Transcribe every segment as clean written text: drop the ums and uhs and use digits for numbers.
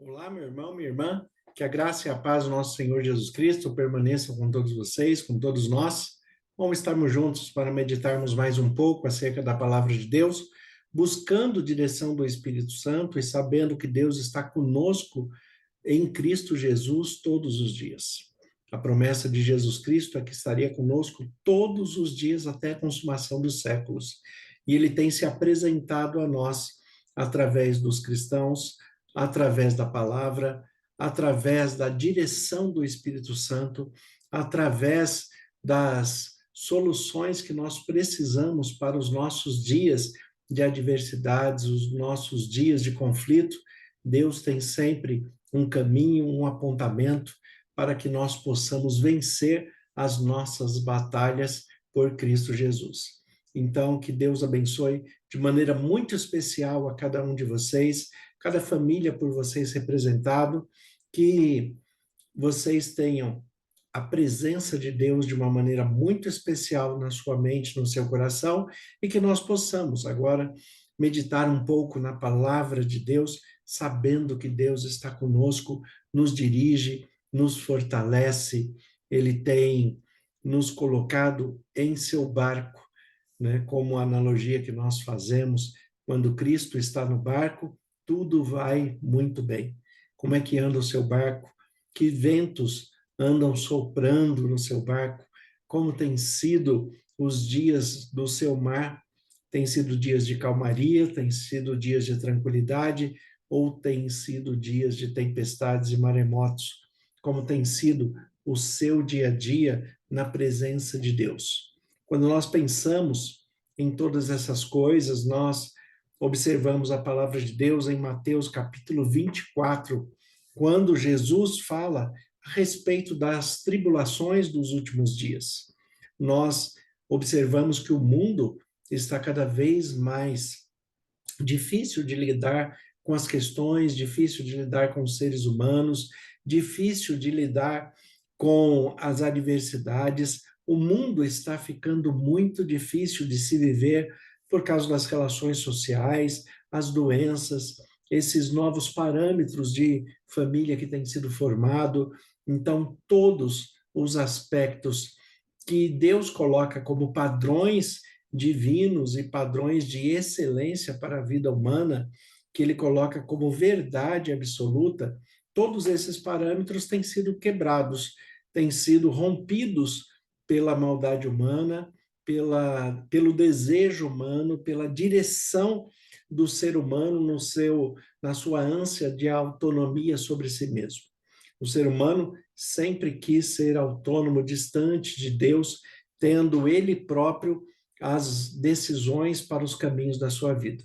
Olá, meu irmão, minha irmã, que a graça e a paz do nosso Senhor Jesus Cristo permaneçam com todos vocês, com todos nós. Vamos estarmos juntos para meditarmos mais um pouco acerca da palavra de Deus, buscando direção do Espírito Santo e sabendo que Deus está conosco em Cristo Jesus todos os dias. A promessa de Jesus Cristo é que estaria conosco todos os dias até a consumação dos séculos. E ele tem se apresentado a nós através dos cristãos, através da palavra, através da direção do Espírito Santo, através das soluções que nós precisamos para os nossos dias de adversidades, os nossos dias de conflito. Deus tem sempre um caminho, um apontamento para que nós possamos vencer as nossas batalhas por Cristo Jesus. Então, que Deus abençoe de maneira muito especial a cada um de vocês, cada família por vocês representado, que vocês tenham a presença de Deus de uma maneira muito especial na sua mente, no seu coração, e que nós possamos agora meditar um pouco na palavra de Deus, sabendo que Deus está conosco, nos dirige, nos fortalece, ele tem nos colocado em seu barco, né? Como a analogia que nós fazemos, quando Cristo está no barco, tudo vai muito bem. Como é que anda o seu barco? Que ventos andam soprando no seu barco? Como têm sido os dias do seu mar? Tem sido dias de calmaria, tem sido dias de tranquilidade, ou tem sido dias de tempestades e maremotos? Como tem sido o seu dia a dia na presença de Deus? Quando nós pensamos em todas essas coisas, nós observamos a palavra de Deus em Mateus capítulo 24, quando Jesus fala a respeito das tribulações dos últimos dias. Nós observamos que o mundo está cada vez mais difícil de lidar com as questões, difícil de lidar com os seres humanos, difícil de lidar com as adversidades. O mundo está ficando muito difícil de se viver por causa das relações sociais, as doenças, esses novos parâmetros de família que têm sido formado. Então, todos os aspectos que Deus coloca como padrões divinos e padrões de excelência para a vida humana, que ele coloca como verdade absoluta, todos esses parâmetros têm sido quebrados, têm sido rompidos pela maldade humana, pelo desejo humano, pela direção do ser humano na sua ânsia de autonomia sobre si mesmo. O ser humano sempre quis ser autônomo, distante de Deus, tendo ele próprio as decisões para os caminhos da sua vida.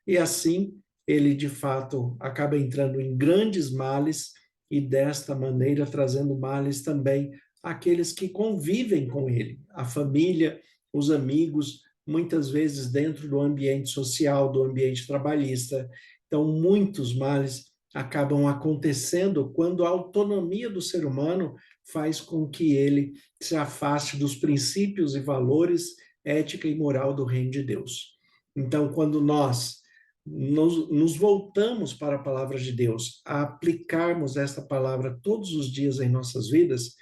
E assim, ele de fato acaba entrando em grandes males e desta maneira trazendo males também àqueles que convivem com ele, a família, os amigos, muitas vezes dentro do ambiente social, do ambiente trabalhista. Então, muitos males acabam acontecendo quando a autonomia do ser humano faz com que ele se afaste dos princípios e valores, ética e moral do reino de Deus. Então, quando nós nos voltamos para a palavra de Deus, a aplicarmos esta palavra todos os dias em nossas vidas,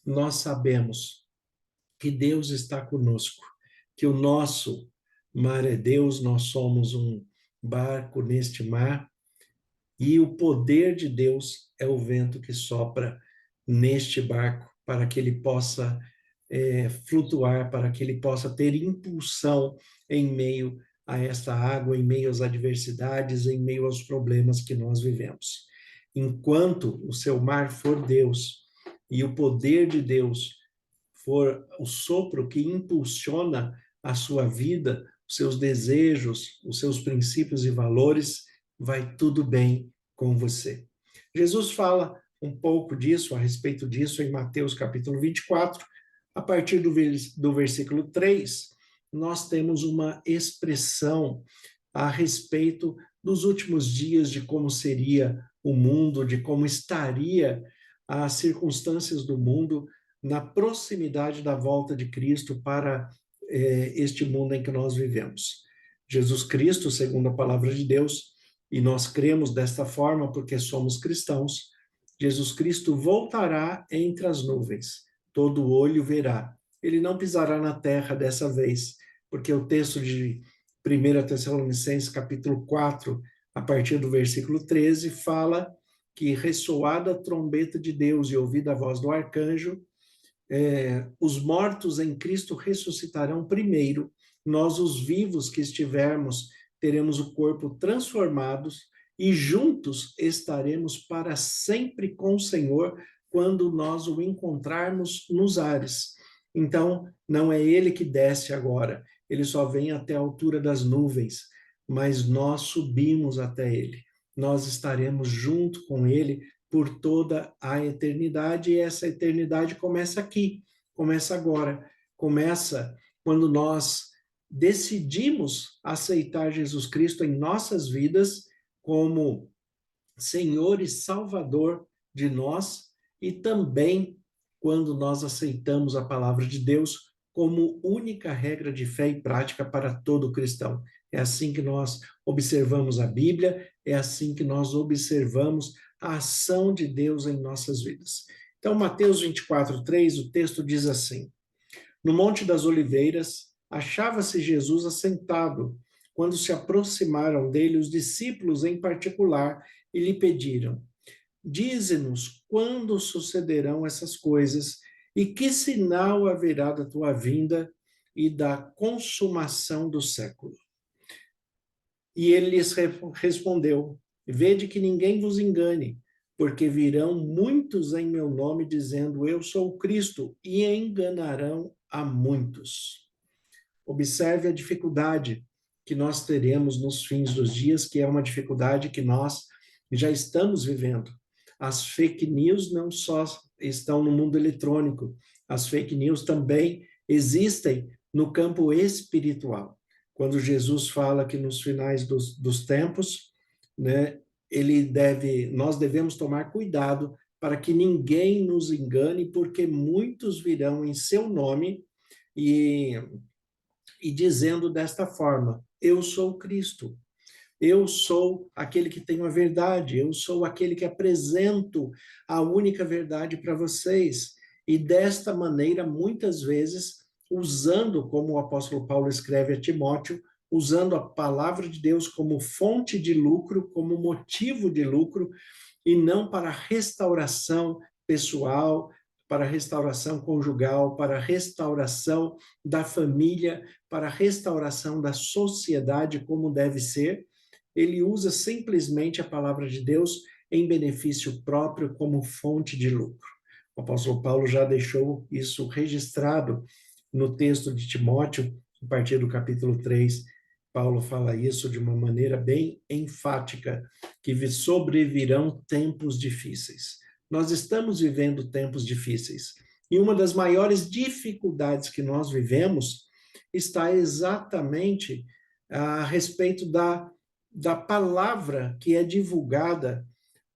nós sabemos que Deus está conosco, que o nosso mar é Deus, nós somos um barco neste mar, e o poder de Deus é o vento que sopra neste barco para que ele possa flutuar, para que ele possa ter impulsão em meio a esta água, em meio às adversidades, em meio aos problemas que nós vivemos. Enquanto o seu mar for Deus e o poder de Deus for o sopro que impulsiona a sua vida, os seus desejos, os seus princípios e valores, vai tudo bem com você. Jesus fala um pouco disso, a respeito disso, em Mateus capítulo 24, a partir do versículo 3, nós temos uma expressão a respeito dos últimos dias, de como seria o mundo, de como estaria as circunstâncias do mundo na proximidade da volta de Cristo para este mundo em que nós vivemos. Jesus Cristo, segundo a palavra de Deus, e nós cremos desta forma porque somos cristãos, Jesus Cristo voltará entre as nuvens, todo olho verá. Ele não pisará na terra dessa vez, porque o texto de 1 Tessalonicenses, capítulo 4, a partir do versículo 13, fala que ressoada a trombeta de Deus e ouvida a voz do arcanjo, os mortos em Cristo ressuscitarão primeiro, nós, os vivos que estivermos, teremos o corpo transformados e juntos estaremos para sempre com o Senhor quando nós o encontrarmos nos ares. Então, não é ele que desce agora, ele só vem até a altura das nuvens, mas nós subimos até ele. Nós estaremos junto com ele por toda a eternidade, e essa eternidade começa aqui, começa agora, começa quando nós decidimos aceitar Jesus Cristo em nossas vidas como Senhor e Salvador de nós, e também quando nós aceitamos a palavra de Deus como única regra de fé e prática para todo cristão. É assim que nós observamos a Bíblia, é assim que nós observamos a ação de Deus em nossas vidas. Então, Mateus 24:3, o texto diz assim: No Monte das Oliveiras, achava-se Jesus assentado, quando se aproximaram dele os discípulos em particular e lhe pediram: Dize-nos quando sucederão essas coisas e que sinal haverá da tua vinda e da consumação do século. E ele lhes respondeu: Vede que ninguém vos engane, porque virão muitos em meu nome dizendo eu sou o Cristo, e enganarão a muitos. Observe a dificuldade que nós teremos nos fins dos dias, que é uma dificuldade que nós já estamos vivendo. As fake news não só estão no mundo eletrônico, as fake news também existem no campo espiritual. Quando Jesus fala que nos finais dos tempos, né, nós devemos tomar cuidado para que ninguém nos engane, porque muitos virão em seu nome e dizendo desta forma: eu sou Cristo, eu sou aquele que tem a verdade, eu sou aquele que apresento a única verdade para vocês. E desta maneira, muitas vezes, usando, como o apóstolo Paulo escreve a Timóteo, usando a palavra de Deus como fonte de lucro, como motivo de lucro, e não para restauração pessoal, para restauração conjugal, para restauração da família, para restauração da sociedade como deve ser. Ele usa simplesmente a palavra de Deus em benefício próprio como fonte de lucro. O apóstolo Paulo já deixou isso registrado no texto de Timóteo, a partir do capítulo 3. Paulo fala isso de uma maneira bem enfática, que sobrevirão tempos difíceis. Nós estamos vivendo tempos difíceis. E uma das maiores dificuldades que nós vivemos está exatamente a respeito da palavra que é divulgada,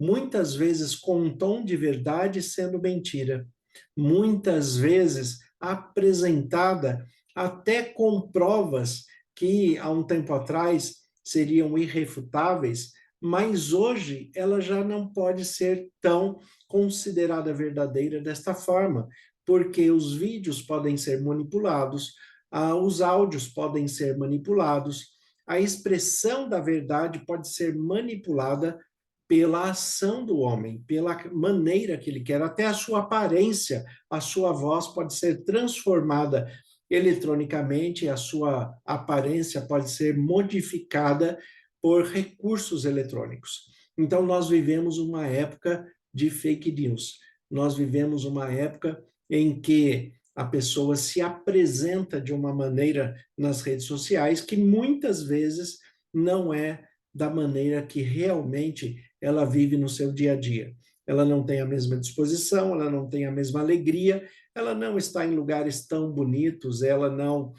muitas vezes com um tom de verdade sendo mentira, muitas vezes apresentada até com provas que há um tempo atrás seriam irrefutáveis, mas hoje ela já não pode ser tão considerada verdadeira desta forma, porque os vídeos podem ser manipulados, os áudios podem ser manipulados, a expressão da verdade pode ser manipulada pela ação do homem, pela maneira que ele quer, até a sua aparência, a sua voz pode ser transformada eletronicamente, a sua aparência pode ser modificada por recursos eletrônicos. Então, nós vivemos uma época de fake news. Nós vivemos uma época em que a pessoa se apresenta de uma maneira nas redes sociais que muitas vezes não é da maneira que realmente ela vive no seu dia a dia. Ela não tem a mesma disposição, ela não tem a mesma alegria, ela não está em lugares tão bonitos, ela não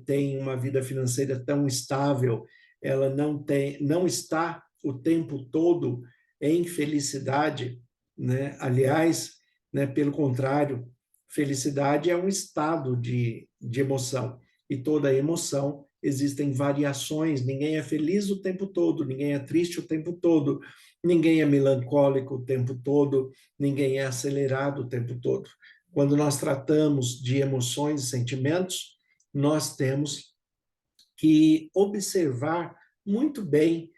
tem uma vida financeira tão estável, ela não está o tempo todo em felicidade, né? Aliás, né, pelo contrário, felicidade é um estado de emoção, e toda emoção existem variações, ninguém é feliz o tempo todo, ninguém é triste o tempo todo, ninguém é melancólico o tempo todo, ninguém é acelerado o tempo todo. Quando nós tratamos de emoções e sentimentos, nós temos que observar muito bem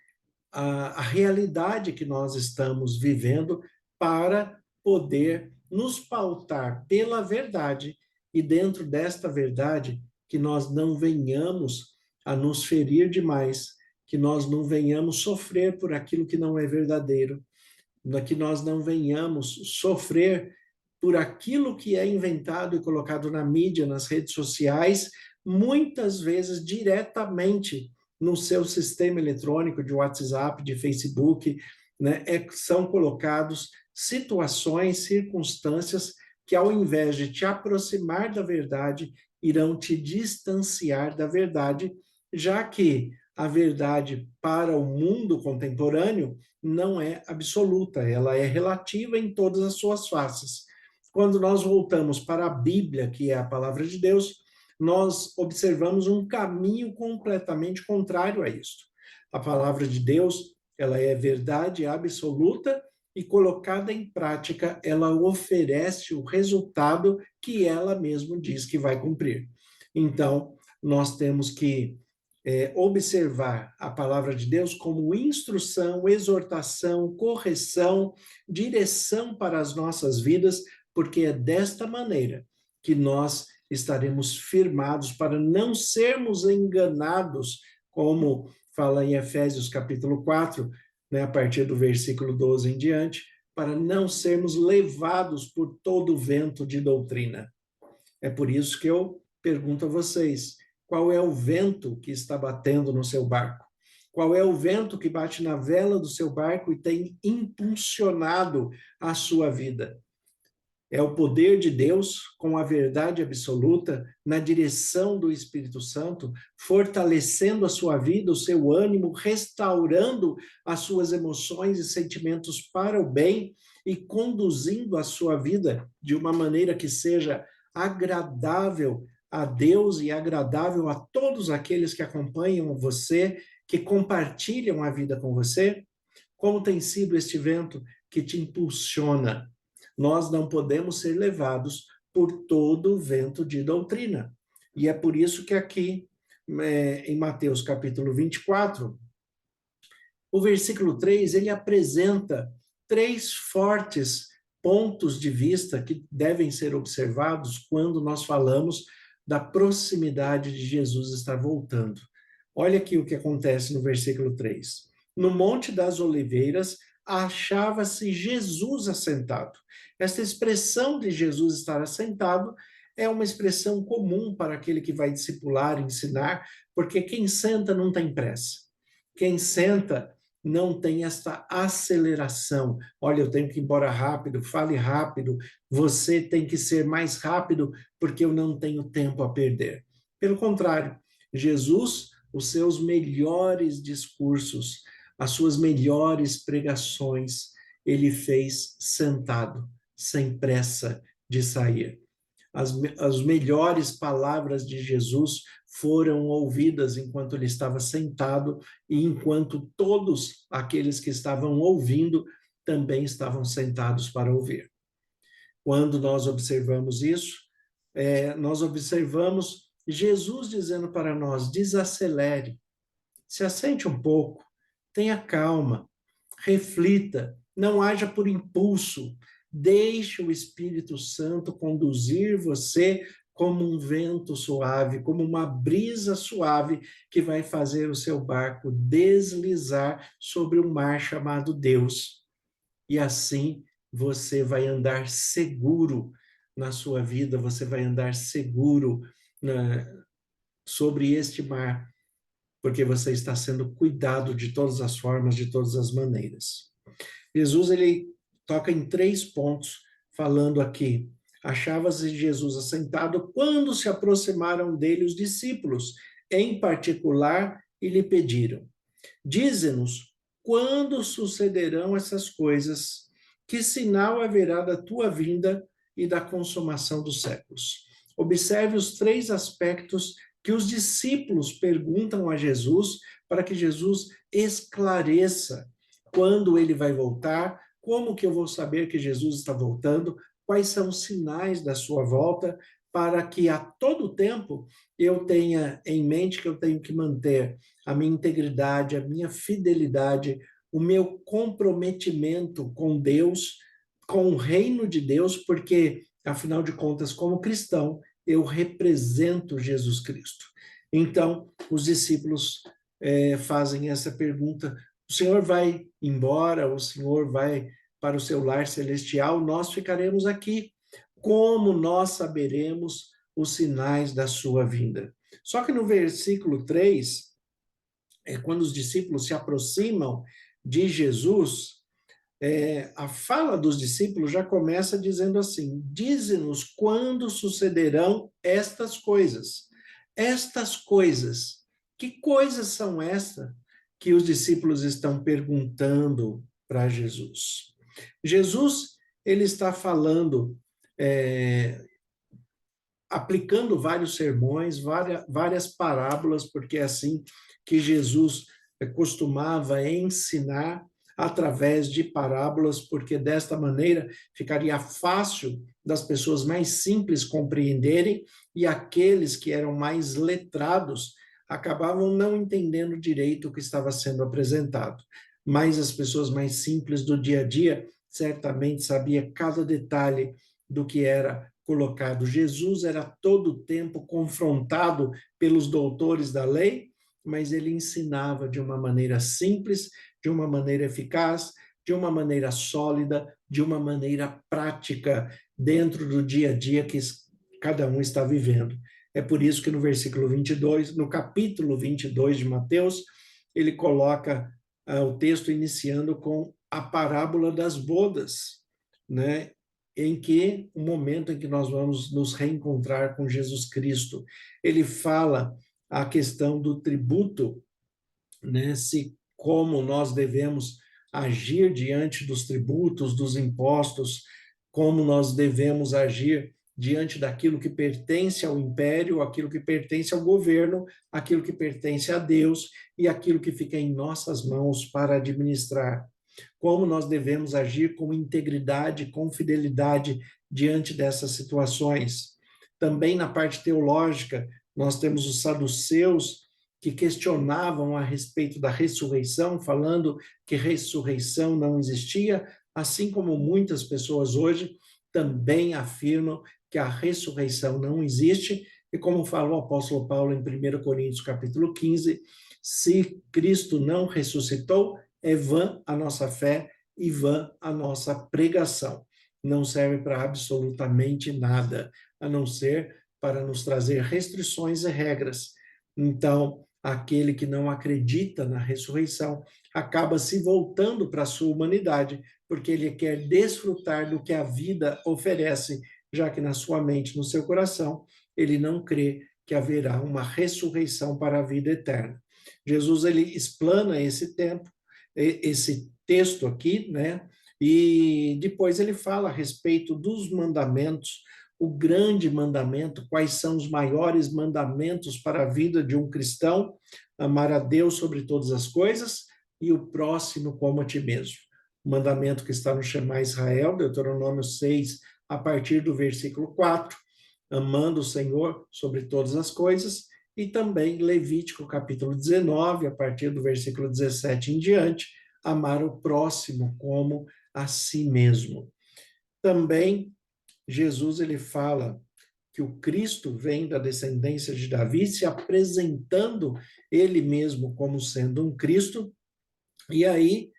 a realidade que nós estamos vivendo para poder nos pautar pela verdade e dentro desta verdade que nós não venhamos a nos ferir demais, que nós não venhamos sofrer por aquilo que não é verdadeiro, que nós não venhamos sofrer por aquilo que é inventado e colocado na mídia, nas redes sociais, muitas vezes diretamente no seu sistema eletrônico de WhatsApp, de Facebook, né, são colocados situações, circunstâncias que, ao invés de te aproximar da verdade, irão te distanciar da verdade, já que a verdade para o mundo contemporâneo não é absoluta, ela é relativa em todas as suas faces. Quando nós voltamos para a Bíblia, que é a palavra de Deus, nós observamos um caminho completamente contrário a isto. A palavra de Deus, ela é verdade absoluta e colocada em prática, ela oferece o resultado que ela mesma diz que vai cumprir. Então, nós temos que observar a palavra de Deus como instrução, exortação, correção, direção para as nossas vidas, porque é desta maneira que nós estaremos firmados para não sermos enganados, como fala em Efésios capítulo 4, né, a partir do versículo 12 em diante, para não sermos levados por todo o vento de doutrina. É por isso que eu pergunto a vocês, qual é o vento que está batendo no seu barco? Qual é o vento que bate na vela do seu barco e tem impulsionado a sua vida? É o poder de Deus com a verdade absoluta na direção do Espírito Santo, fortalecendo a sua vida, o seu ânimo, restaurando as suas emoções e sentimentos para o bem e conduzindo a sua vida de uma maneira que seja agradável a Deus e agradável a todos aqueles que acompanham você, que compartilham a vida com você? Como tem sido este vento que te impulsiona? Nós não podemos ser levados por todo o vento de doutrina. E é por isso que aqui, em Mateus capítulo 24, o versículo 3, ele apresenta 3 fortes pontos de vista que devem ser observados quando nós falamos da proximidade de Jesus estar voltando. Olha aqui o que acontece no versículo 3. No Monte das Oliveiras, achava-se Jesus assentado. Esta expressão de Jesus estar assentado é uma expressão comum para aquele que vai discipular, ensinar, porque quem senta não tem pressa. Quem senta não tem esta aceleração. Olha, eu tenho que ir embora rápido, fale rápido, você tem que ser mais rápido, porque eu não tenho tempo a perder. Pelo contrário, Jesus, os seus melhores discursos, as suas melhores pregações, ele fez sentado, sem pressa de sair. As melhores palavras de Jesus foram ouvidas enquanto ele estava sentado e enquanto todos aqueles que estavam ouvindo também estavam sentados para ouvir. Quando nós observamos isso, nós observamos Jesus dizendo para nós: desacelere, se assente um pouco, tenha calma, reflita, não haja por impulso, deixe o Espírito Santo conduzir você como um vento suave, como uma brisa suave que vai fazer o seu barco deslizar sobre o mar chamado Deus. E assim você vai andar seguro na sua vida, você vai andar seguro sobre este mar, porque você está sendo cuidado de todas as formas, de todas as maneiras. Jesus, ele toca em 3 pontos, falando aqui. Achava-se Jesus assentado quando se aproximaram dele os discípulos, em particular, e lhe pediram: dize-nos, quando sucederão essas coisas? Que sinal haverá da tua vinda e da consumação dos séculos? Observe os 3 aspectos que os discípulos perguntam a Jesus para que Jesus esclareça quando ele vai voltar, como que eu vou saber que Jesus está voltando, quais são os sinais da sua volta, para que a todo tempo eu tenha em mente que eu tenho que manter a minha integridade, a minha fidelidade, o meu comprometimento com Deus, com o reino de Deus, porque, afinal de contas, como cristão, eu represento Jesus Cristo. Então, os discípulos fazem essa pergunta: o Senhor vai embora, o Senhor vai para o seu lar celestial, nós ficaremos aqui. Como nós saberemos os sinais da sua vinda? Só que no versículo 3, quando os discípulos se aproximam de Jesus, a fala dos discípulos já começa dizendo assim: dize-nos quando sucederão estas coisas. Estas coisas. Que coisas são estas que os discípulos estão perguntando para Jesus? Jesus, ele está falando, aplicando vários sermões, várias parábolas, porque é assim que Jesus costumava ensinar, através de parábolas, porque desta maneira ficaria fácil das pessoas mais simples compreenderem, e aqueles que eram mais letrados acabavam não entendendo direito o que estava sendo apresentado. Mas as pessoas mais simples do dia a dia certamente sabia cada detalhe do que era colocado. Jesus era todo o tempo confrontado pelos doutores da lei, mas ele ensinava de uma maneira simples, de uma maneira eficaz, de uma maneira sólida, de uma maneira prática, dentro do dia a dia que cada um está vivendo. É por isso que no versículo 22, no capítulo 22 de Mateus, ele coloca o texto iniciando com a parábola das bodas, né? Em que o momento em que nós vamos nos reencontrar com Jesus Cristo. Ele fala a questão do tributo, né? Se como nós devemos agir diante dos tributos, dos impostos, como nós devemos agir diante daquilo que pertence ao império, aquilo que pertence ao governo, aquilo que pertence a Deus e aquilo que fica em nossas mãos para administrar. Como nós devemos agir com integridade, com fidelidade diante dessas situações. Também na parte teológica, nós temos os saduceus, que questionavam a respeito da ressurreição, falando que ressurreição não existia, assim como muitas pessoas hoje também afirmam que a ressurreição não existe, e como fala o apóstolo Paulo em 1 Coríntios capítulo 15, se Cristo não ressuscitou, é vã a nossa fé e vã a nossa pregação. Não serve para absolutamente nada, a não ser para nos trazer restrições e regras. Então, aquele que não acredita na ressurreição acaba se voltando para a sua humanidade, porque ele quer desfrutar do que a vida oferece, já que na sua mente, no seu coração, ele não crê que haverá uma ressurreição para a vida eterna. Jesus, ele explana esse tempo, esse texto aqui, né? E depois ele fala a respeito dos mandamentos, o grande mandamento, quais são os maiores mandamentos para a vida de um cristão: amar a Deus sobre todas as coisas e o próximo como a ti mesmo. O mandamento que está no Shema Israel, Deuteronômio 6, a partir do versículo 4, amando o Senhor sobre todas as coisas, e também Levítico capítulo 19, a partir do versículo 17 em diante, amar o próximo como a si mesmo. Também Jesus, ele fala que o Cristo vem da descendência de Davi, se apresentando ele mesmo como sendo um Cristo, e aí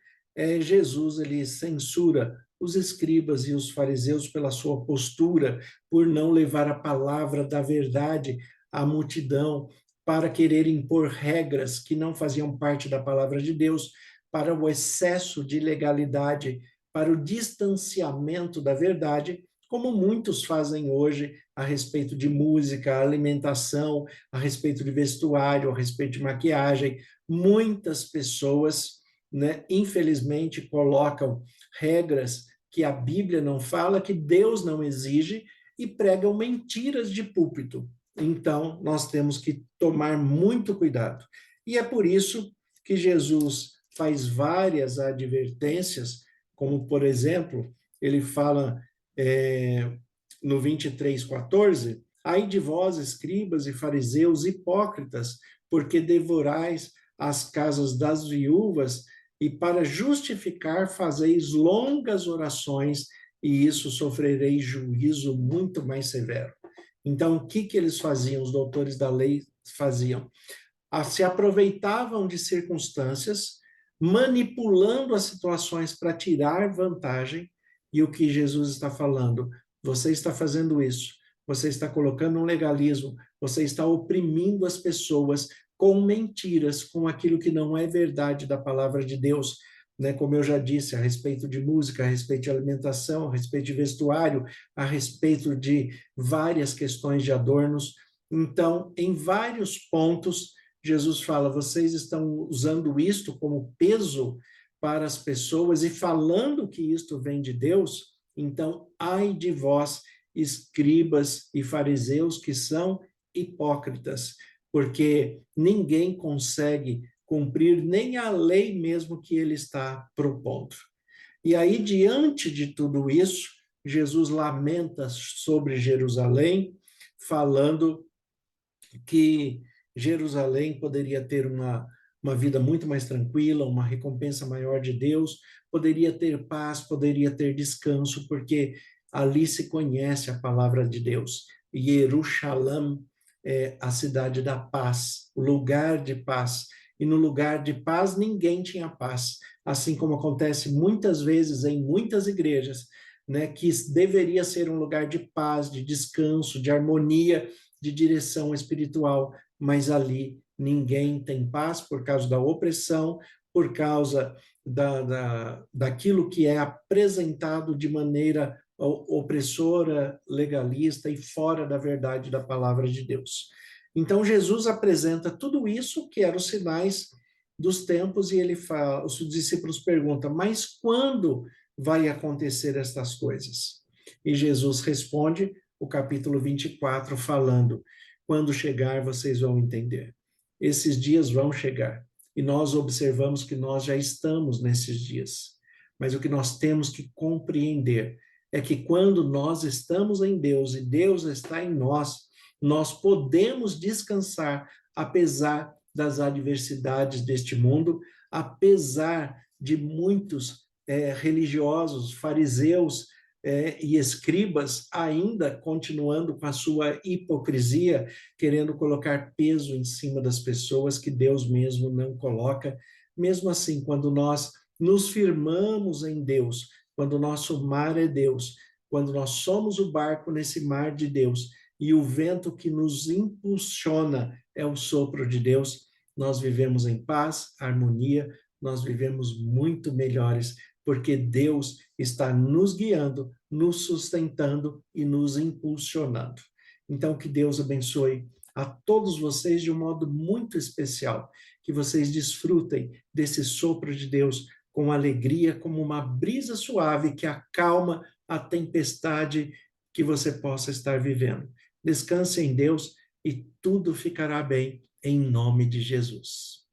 Jesus, ele censura os escribas e os fariseus pela sua postura, por não levar a palavra da verdade à multidão, para querer impor regras que não faziam parte da palavra de Deus, para o excesso de legalidade, para o distanciamento da verdade, como muitos fazem hoje a respeito de música, alimentação, a respeito de vestuário, a respeito de maquiagem. Muitas pessoas, né, infelizmente, colocam regras que a Bíblia não fala, que Deus não exige, e pregam mentiras de púlpito. então nós temos que tomar muito cuidado. E é por isso que Jesus faz várias advertências, como, por exemplo, ele fala no 23:14, ai de vós, escribas e fariseus hipócritas, porque devorais as casas das viúvas e para justificar fazeis longas orações e isso sofrereis juízo muito mais severo. Então, o que eles faziam, os doutores da lei faziam? Se aproveitavam de circunstâncias, manipulando as situações para tirar vantagem, e o que Jesus está falando? Você está fazendo isso, você está colocando um legalismo, você está oprimindo as pessoas com mentiras, com aquilo que não é verdade da palavra de Deus, né? Como eu já disse, a respeito de música, a respeito de alimentação, a respeito de vestuário, a respeito de várias questões de adornos. Então, em vários pontos, Jesus fala: vocês estão usando isto como peso para as pessoas e falando que isto vem de Deus, então, ai de vós, escribas e fariseus, que são hipócritas, porque ninguém consegue cumprir nem a lei mesmo que ele está propondo. E aí, diante de tudo isso, Jesus lamenta sobre Jerusalém, falando que Jerusalém poderia ter uma vida muito mais tranquila, uma recompensa maior de Deus, poderia ter paz, poderia ter descanso, porque ali se conhece a palavra de Deus. Jerusalém é a cidade da paz, o lugar de paz. E no lugar de paz ninguém tinha paz, assim como acontece muitas vezes em muitas igrejas, né, que deveria ser um lugar de paz, de descanso, de harmonia, de direção espiritual, mas ali ninguém tem paz por causa da opressão, por causa daquilo que é apresentado de maneira opressora, legalista e fora da verdade da palavra de Deus. Então Jesus apresenta tudo isso que eram os sinais dos tempos e ele fala, os discípulos perguntam: mas quando vai acontecer estas coisas? E Jesus responde o capítulo 24 falando: quando chegar vocês vão entender. Esses dias vão chegar e nós observamos que nós já estamos nesses dias. Mas o que nós temos que compreender é que quando nós estamos em Deus e Deus está em nós, nós podemos descansar apesar das adversidades deste mundo, apesar de muitos religiosos, fariseus e escribas ainda continuando com a sua hipocrisia, querendo colocar peso em cima das pessoas que Deus mesmo não coloca. Mesmo assim, quando nós nos firmamos em Deus, quando o nosso mar é Deus, quando nós somos o barco nesse mar de Deus, e o vento que nos impulsiona é o sopro de Deus, nós vivemos em paz, harmonia, nós vivemos muito melhores, porque Deus está nos guiando, nos sustentando e nos impulsionando. Então, que Deus abençoe a todos vocês de um modo muito especial, que vocês desfrutem desse sopro de Deus com alegria, como uma brisa suave que acalma a tempestade que você possa estar vivendo. Descanse em Deus e tudo ficará bem, em nome de Jesus.